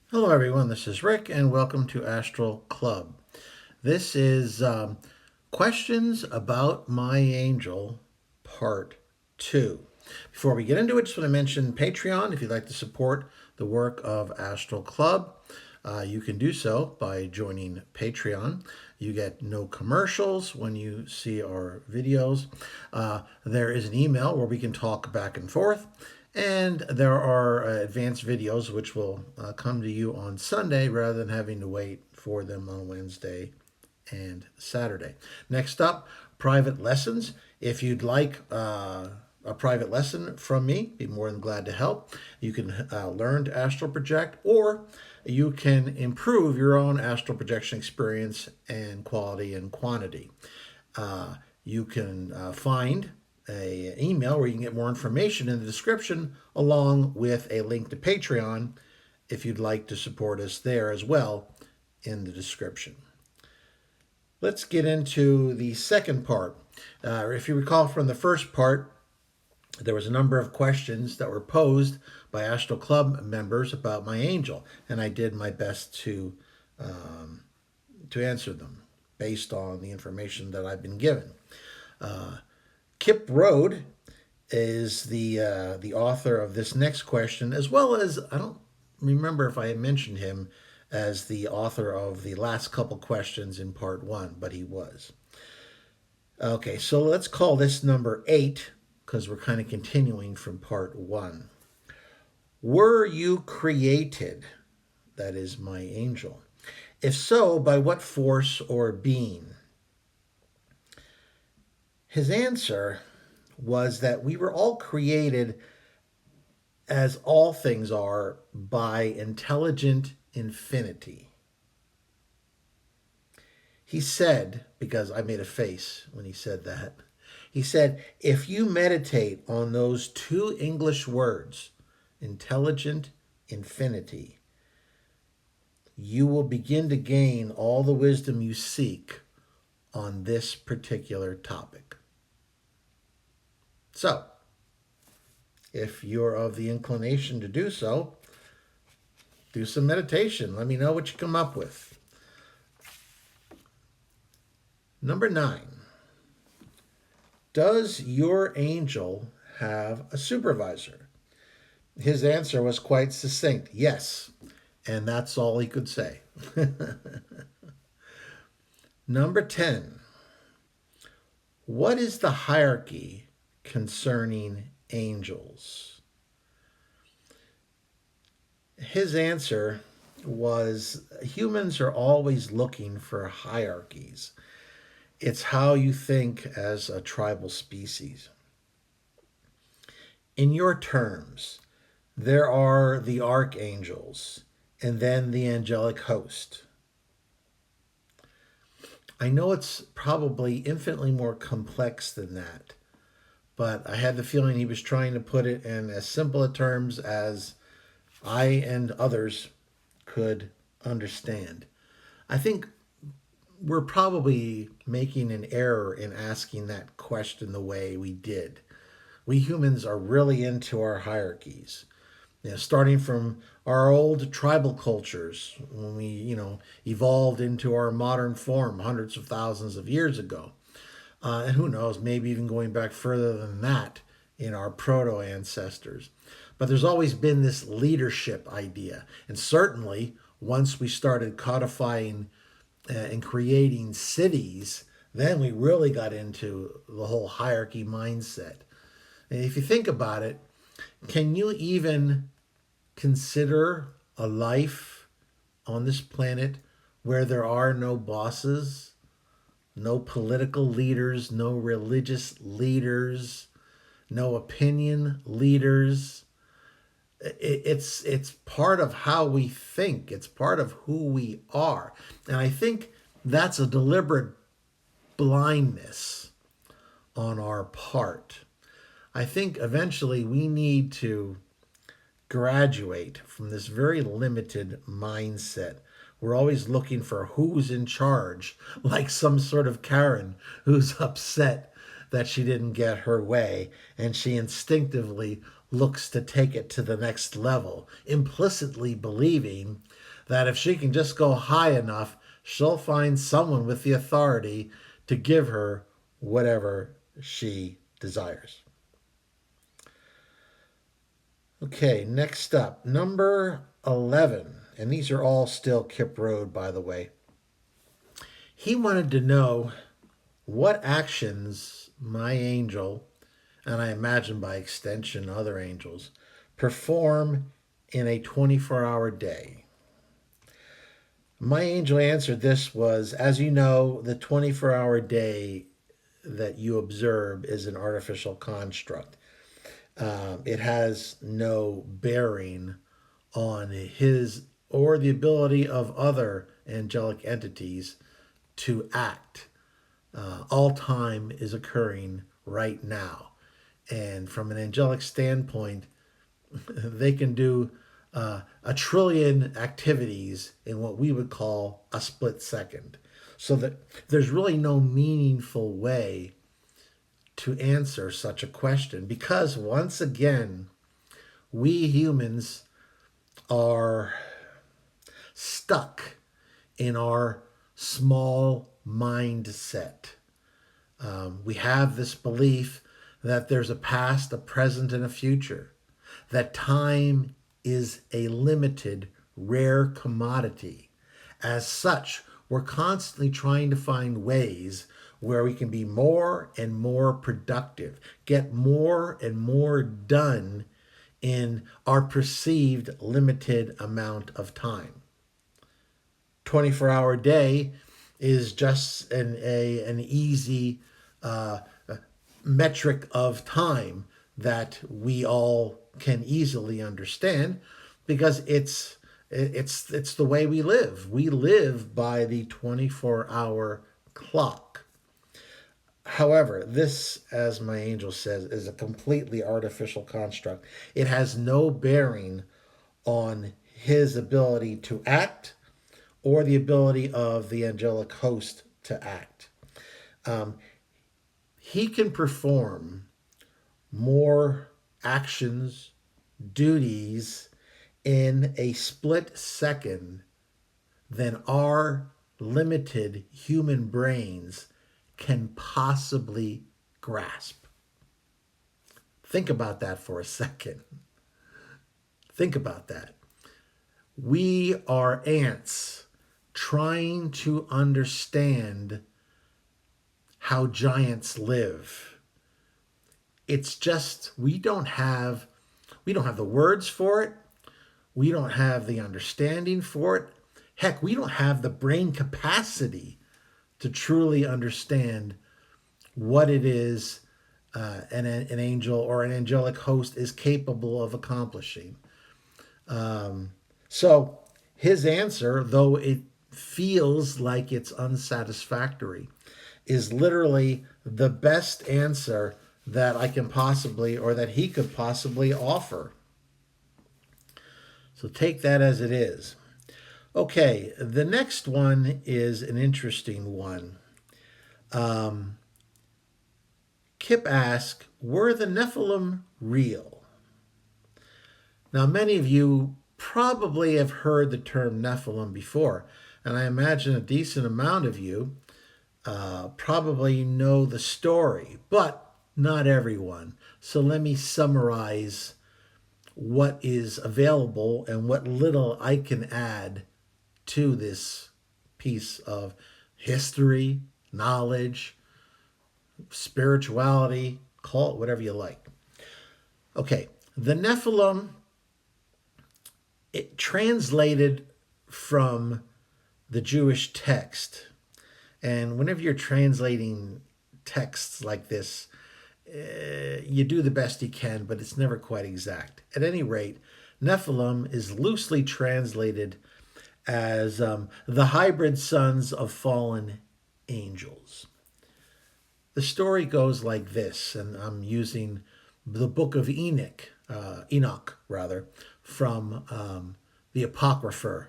Hello, everyone. This is Rick, and welcome to Astral Club. This is Questions About My Angel, Part 2. Before we get into it, just want to mention Patreon. If you'd like to support the work of Astral Club, you can do so by joining Patreon. You get no commercials when you see our videos. There is an email where we can talk back and forth. And there are advanced videos which will come to you on Sunday rather than having to wait for them on Wednesday and Saturday. Next up, private lessons. If you'd like a private lesson from me, be more than glad to help. You can learn to astral project, or you can improve your own astral projection experience and quality and quantity. You can find an email where you can get more information in the description, along with a link to Patreon if you'd like to support us there as well in the description. Let's get into the second part. If you recall from the first part, there was a number of questions that were posed by Astral Club members about my angel, and I did my best to answer them based on the information that I've been given. Kip Rode is the author of this next question, as well as, I don't remember if I had mentioned him as the author of the last couple questions in part 1, but he was. Okay, so let's call this number 8 because we're kind of continuing from part 1. Were you created? That is my angel. If so, by what force or being? His answer was that we were all created, as all things are, by intelligent infinity. He said, because I made a face when he said that, he said, if you meditate on those two English words, intelligent infinity, you will begin to gain all the wisdom you seek on this particular topic. So, if you're of the inclination to do so, do some meditation. Let me know what you come up with. Number 9. Does your angel have a supervisor? His answer was quite succinct. Yes. And that's all he could say. Number 10. What is the hierarchy concerning angels? His answer was humans are always looking for hierarchies. It's how you think as a tribal species. In your terms, there are the archangels and then the angelic host. I know it's probably infinitely more complex than that, but I had the feeling he was trying to put it in as simple a terms as I and others could understand. I think we're probably making an error in asking that question the way we did. We humans are really into our hierarchies. Starting from our old tribal cultures when we, evolved into our modern form hundreds of thousands of years ago. And who knows, maybe even going back further than that in our proto ancestors. But there's always been this leadership idea. And certainly, once we started codifying and creating cities, then we really got into the whole hierarchy mindset. And if you think about it, can you even consider a life on this planet where there are no bosses, no political leaders, no religious leaders, no opinion leaders? It's part of how we think. It's part of who we are. And I think that's a deliberate blindness on our part. I think eventually we need to graduate from this very limited mindset. We're always looking for who's in charge, like some sort of Karen who's upset that she didn't get her way, and she instinctively looks to take it to the next level, implicitly believing that if she can just go high enough, she'll find someone with the authority to give her whatever she desires. Okay, next up, number 11. And these are all still Kip Road, by the way. He wanted to know what actions my angel, and I imagine by extension other angels, perform in a 24-hour day. My angel answered this was, as you know, the 24-hour day that you observe is an artificial construct. It has no bearing on his or the ability of other angelic entities to act. All time is occurring right now. And from an angelic standpoint, they can do a trillion activities in what we would call a split second. So that there's really no meaningful way to answer such a question because, once again, we humans are stuck in our small mindset. We have this belief that there's a past, a present, and a future, that time is a limited, rare commodity. As such, we're constantly trying to find ways where we can be more and more productive, get more and more done in our perceived limited amount of time. 24-hour day is just an easy metric of time that we all can easily understand because it's the way we live. We live by the 24-hour clock. However, this, as my angel says, is a completely artificial construct. It has no bearing on his ability to act or the ability of the angelic host to act. He can perform more actions, duties in a split second than our limited human brains can possibly grasp. Think about that for a second. Think about that. We are ants trying to understand how giants live. It's just we don't have the words for it. We don't have the understanding for it. Heck, we don't have the brain capacity to truly understand what it is an angel or an angelic host is capable of accomplishing. So his answer, though it feels like it's unsatisfactory, is literally the best answer that I can possibly, or that he could possibly offer. So take that as it is. Okay, the next one is an interesting one. Kip asked, were the Nephilim real? Now, many of you probably have heard the term Nephilim before, and I imagine a decent amount of you probably know the story, but not everyone. So let me summarize what is available and what little I can add to this piece of history, knowledge, spirituality, call it whatever you like. Okay, the Nephilim, it translated from the Jewish text. And whenever you're translating texts like this, you do the best you can, but it's never quite exact. At any rate, Nephilim is loosely translated as the hybrid sons of fallen angels. The story goes like this, and I'm using the book of Enoch, from the Apocrypha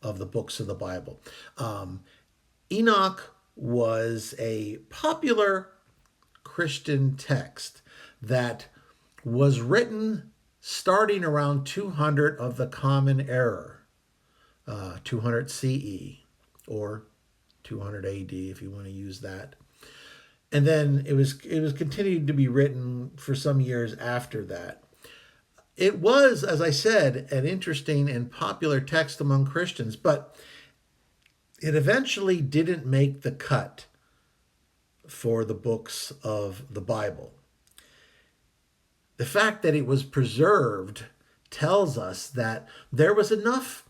of the books of the Bible. Enoch was a popular Christian text that was written starting around 200 of the Common Era, 200 CE, or 200 AD if you want to use that. And then it was continued to be written for some years after that. It was, as I said, an interesting and popular text among Christians, but it eventually didn't make the cut for the books of the Bible. The fact that it was preserved tells us that there was enough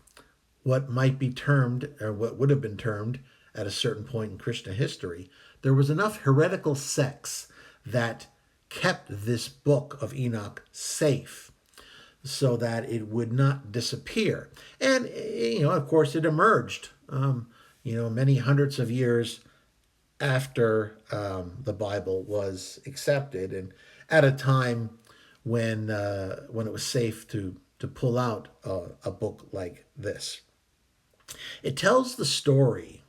what might be termed, or what would have been termed at a certain point in Christian history, there was enough heretical sects that kept this book of Enoch safe so that it would not disappear. And, of course, it emerged, many hundreds of years after the Bible was accepted, and at a time when it was safe to pull out a book like this. It tells the story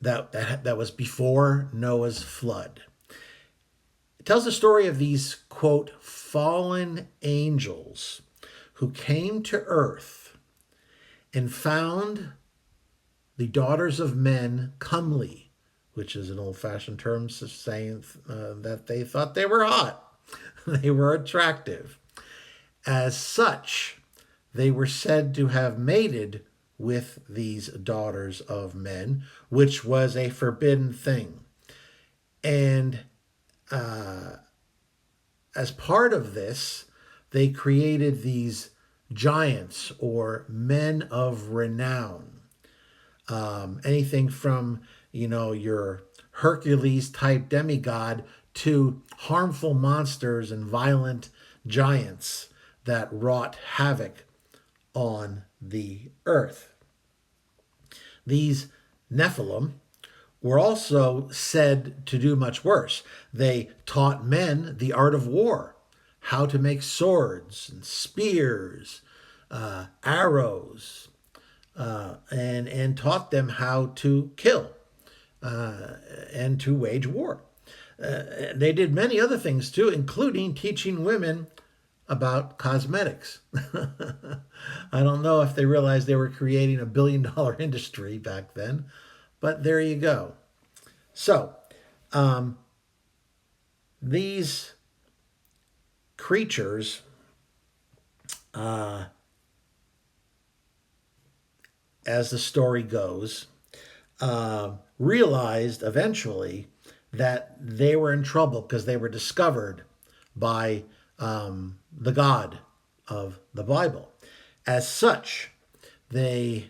that was before Noah's flood. It tells the story of these, quote, fallen angels who came to earth and found the daughters of men comely, which is an old-fashioned term saying that they thought they were hot. They were attractive. As such, they were said to have mated with these daughters of men, which was a forbidden thing. And as part of this, they created these giants or men of renown. Anything from, your Hercules type demigod to harmful monsters and violent giants that wrought havoc on the earth. These Nephilim were also said to do much worse. They taught men the art of war, how to make swords and spears, arrows, and taught them how to kill and to wage war. They did many other things too, including teaching women about cosmetics. I don't know if they realized they were creating $1 billion industry back then, but there you go. So, these creatures as the story goes, realized eventually that they were in trouble because they were discovered by the God of the Bible. As such, they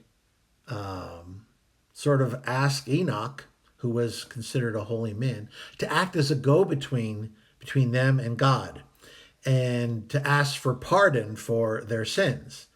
sort of asked Enoch, who was considered a holy man, to act as a go-between between them and God and to ask for pardon for their sins.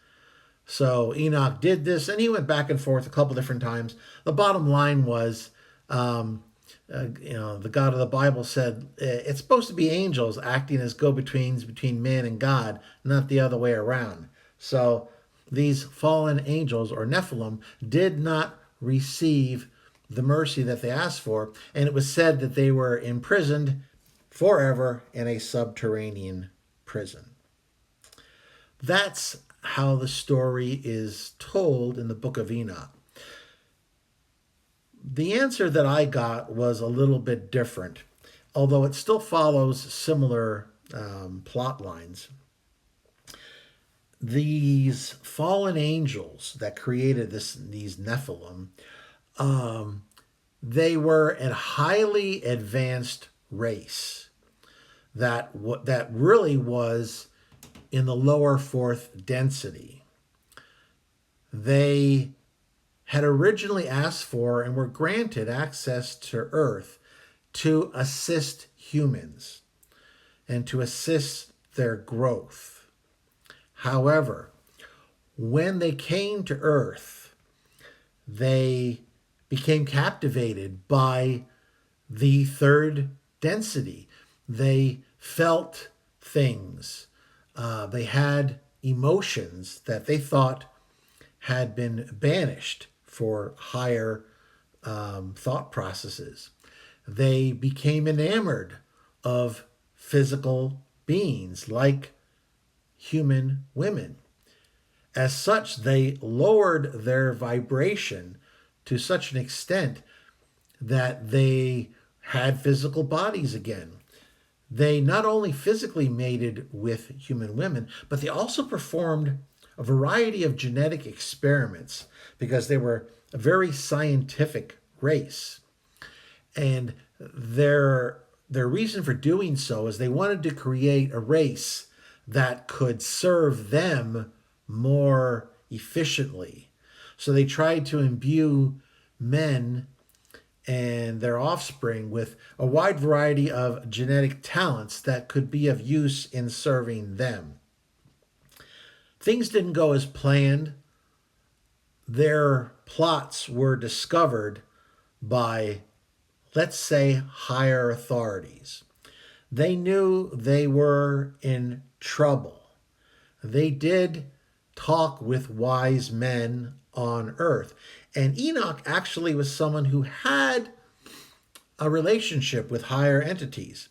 So Enoch did this, and he went back and forth a couple different times. The bottom line was, the God of the Bible said it's supposed to be angels acting as go-betweens between man and God, not the other way around. So these fallen angels, or Nephilim, did not receive the mercy that they asked for, and it was said that they were imprisoned forever in a subterranean prison. That's how the story is told in the book of Enoch. The answer that I got was a little bit different, although it still follows similar plot lines. These fallen angels that created these Nephilim, they were a highly advanced race that really was in the lower fourth density. They had originally asked for and were granted access to Earth to assist humans and to assist their growth. However, when they came to Earth, they became captivated by the third density. They felt things. They had emotions that they thought had been banished for higher thought processes. They became enamored of physical beings like human women. As such, they lowered their vibration to such an extent that they had physical bodies again. They not only physically mated with human women, but they also performed a variety of genetic experiments because they were a very scientific race. And their reason for doing so is they wanted to create a race that could serve them more efficiently. So they tried to imbue men and their offspring with a wide variety of genetic talents that could be of use in serving them. Things didn't go as planned. Their plots were discovered by, let's say, higher authorities. They knew they were in trouble. They did talk with wise men on earth. And Enoch actually was someone who had a relationship with higher entities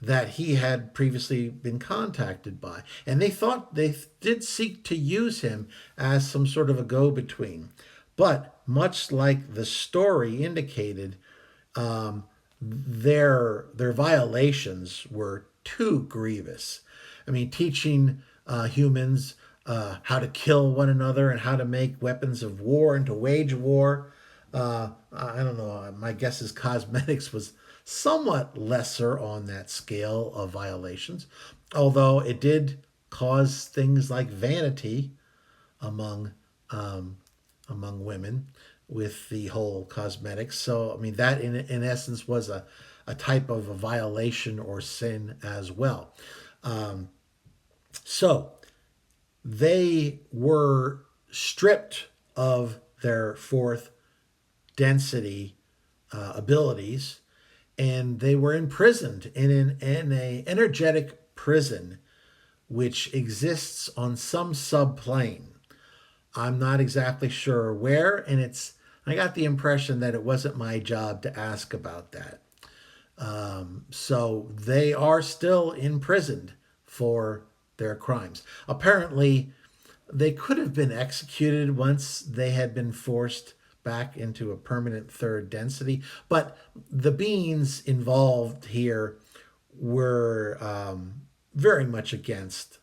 that he had previously been contacted by. And they thought they did seek to use him as some sort of a go-between. But much like the story indicated, their violations were too grievous. I mean, teaching humans how to kill one another and how to make weapons of war and to wage war. I don't know. My guess is cosmetics was somewhat lesser on that scale of violations, although it did cause things like vanity among among women with the whole cosmetics. So I mean that in essence was a type of a violation or sin as well. So they were stripped of their fourth density abilities, and they were imprisoned in a energetic prison which exists on some subplane. I'm not exactly sure where, and I got the impression that it wasn't my job to ask about that. So they are still imprisoned for their crimes. Apparently, they could have been executed once they had been forced back into a permanent third density, but the beings involved here were very much against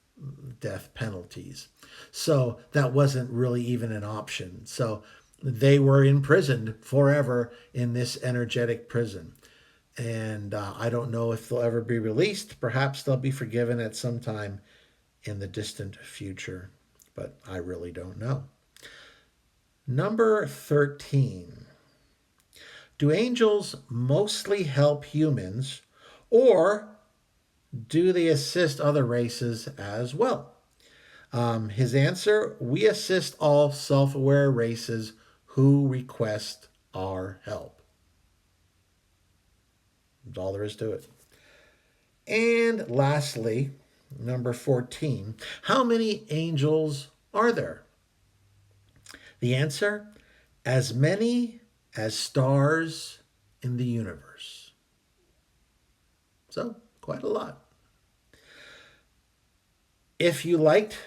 death penalties. So that wasn't really even an option. So they were imprisoned forever in this energetic prison. And I don't know if they'll ever be released. Perhaps they'll be forgiven at some time in the distant future, but I really don't know. Number 13. Do angels mostly help humans, or do they assist other races as well? His answer: we assist all self-aware races who request our help. That's all there is to it. And lastly, number 14, how many angels are there? The answer: as many as stars in the universe. So, quite a lot. If you liked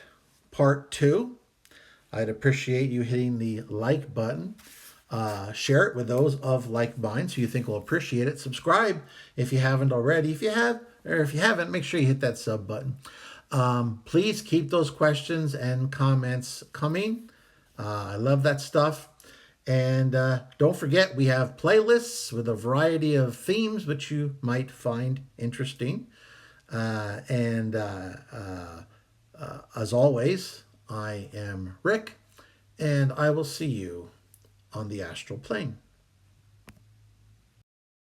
part 2, I'd appreciate you hitting the like button. Share it with those of like minds who you think will appreciate it. Subscribe if you haven't already. If you have, or if you haven't, make sure you hit that sub button. Please keep those questions and comments coming. I love that stuff. And don't forget, we have playlists with a variety of themes which you might find interesting. As always, I am Rick, and I will see you on the astral plane.